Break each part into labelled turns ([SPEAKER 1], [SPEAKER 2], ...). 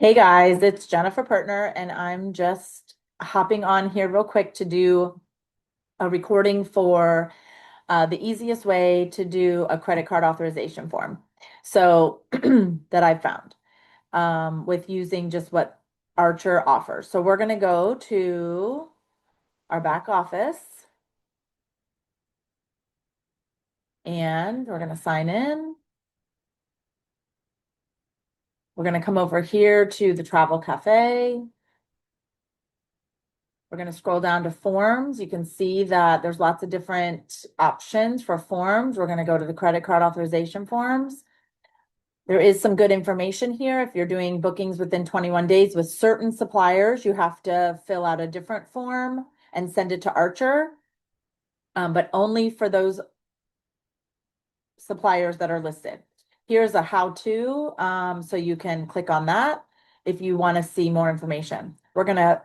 [SPEAKER 1] Hey guys, it's Jennifer Partner, and I'm just hopping on here real quick to do a recording for the easiest way to do a credit card authorization form. So that I found with using just what Archer offers. So we're going to go to our back office and we're going to sign in. We're going to come over here to the travel cafe. We're going to scroll down to forms. You can see that there's lots of different options for forms. We're going to go to the credit card authorization forms. There is some good information here. If you're doing bookings within 21 days with certain suppliers, you have to fill out a different form and send it to Archer, but only for those suppliers that are listed. Here's a how-to, so you can click on that if you want to see more information. We're going to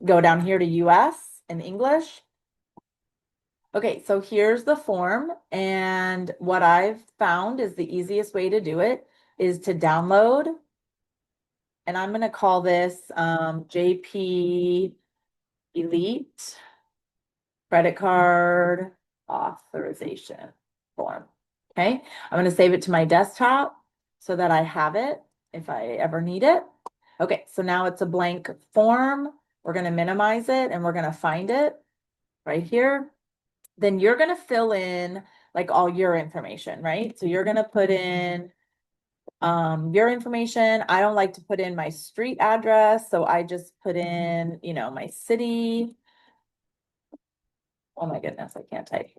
[SPEAKER 1] go down here to US in English. Okay, so here's the form, and what I've found is the easiest way to do it is to download, and I'm going to call this JP Elite Credit Card Authorization Form. Okay, I'm going to save it to my desktop so that I have it if I ever need it. Okay, so now it's a blank form. We're going to minimize it and we're going to find it right here. Then you're going to fill in like all your information, right? So you're going to put in your information. I don't like to put in my street address, so I just put in, my city. Oh my goodness, I can't type.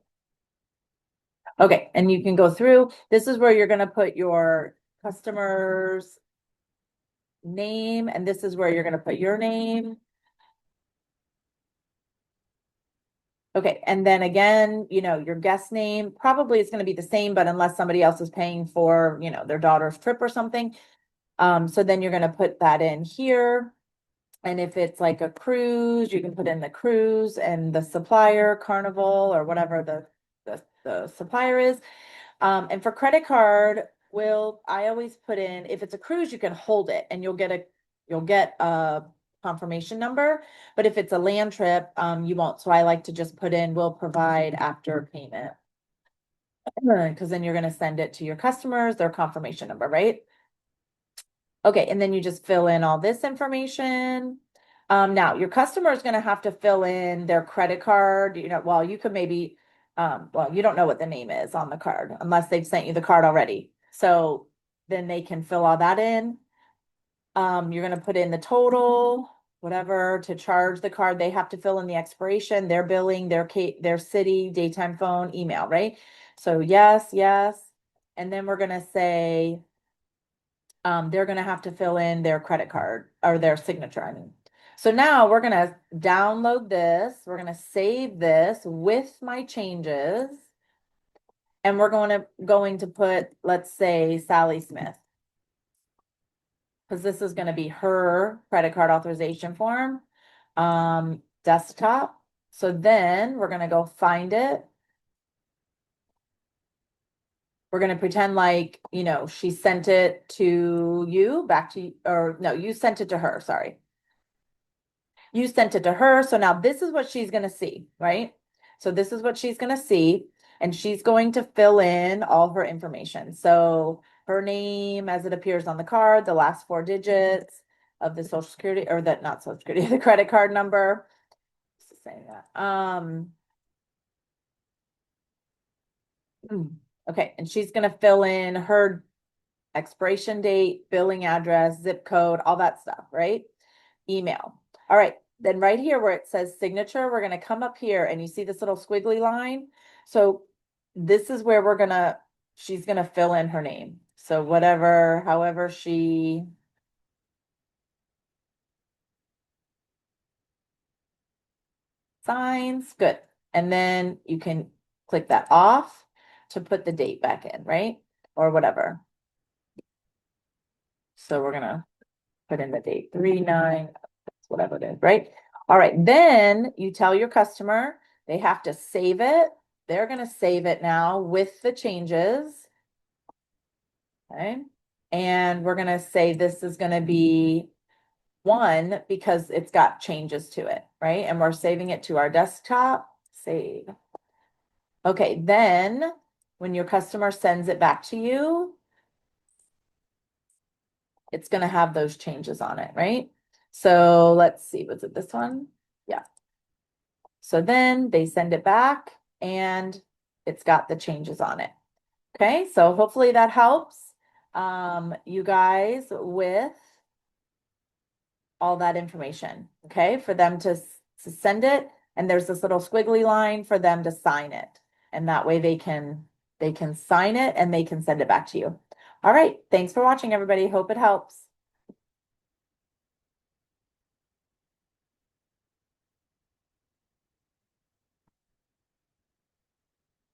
[SPEAKER 1] Okay, and you can go through. This is where you're going to put your customer's name, and this is where you're going to put your name. Okay, and then again, your guest name probably is going to be the same, but unless somebody else is paying for, their daughter's trip or something. So then you're going to put that in here. And if it's like a cruise, you can put in the cruise and the supplier, Carnival, or whatever the supplier is. And for credit card, I always put in, if it's a cruise, you can hold it and you'll get a confirmation number. But if it's a land trip, you won't. So I like to just put in, will provide after payment. Because then you're going to send it to your customers, their confirmation number, right? Okay, and then you just fill in all this information. Now your customer is going to have to fill in their credit card, well, you could maybe, well, you don't know what the name is on the card unless they've sent you the card already. So then they can fill all that in. You're going to put in the total, whatever, to charge the card. They have to fill in the expiration, their billing, their city, daytime phone, email, right? So yes, yes. And then we're going to say, they're going to have to fill in their credit card or their signature. I mean, so now we're going to download this. We're going to save this with my changes. And we're going to put, let's say, Sally Smith, because this is going to be her credit card authorization form, desktop. So then we're going to go find it. We're going to pretend like, she sent it to you or no, you sent it to her. Sorry. You sent it to her. So now this is what she's going to see, right? So this is what she's going to see. And she's going to fill in all her information. So her name as it appears on the card, the last 4 digits of the social security, or that not social security, the credit card number. Just saying that. Okay, and she's going to fill in her expiration date, billing address, zip code, all that stuff, right? Email. All right, then right here where it says signature, we're going to come up here and you see this little squiggly line. So this is where she's going to fill in her name. So however she signs, good. And then you can click that off to put the date back in, right? Or whatever. So we're going to put in the date 3/9, whatever it is, right? All right, then you tell your customer they have to save it. They're going to save it now with the changes. Okay. And we're gonna say this is gonna be 1 because it's got changes to it, right? And we're saving it to our desktop, save. Okay, then when your customer sends it back to you, it's gonna have those changes on it, right? So let's see, was it this one? Yeah. So then they send it back and it's got the changes on it. Okay, so hopefully that helps you guys with all that information, okay, for them to send it. And there's this little squiggly line for them to sign it. And that way they can sign it and they can send it back to you. All right, thanks for watching, everybody. Hope it helps.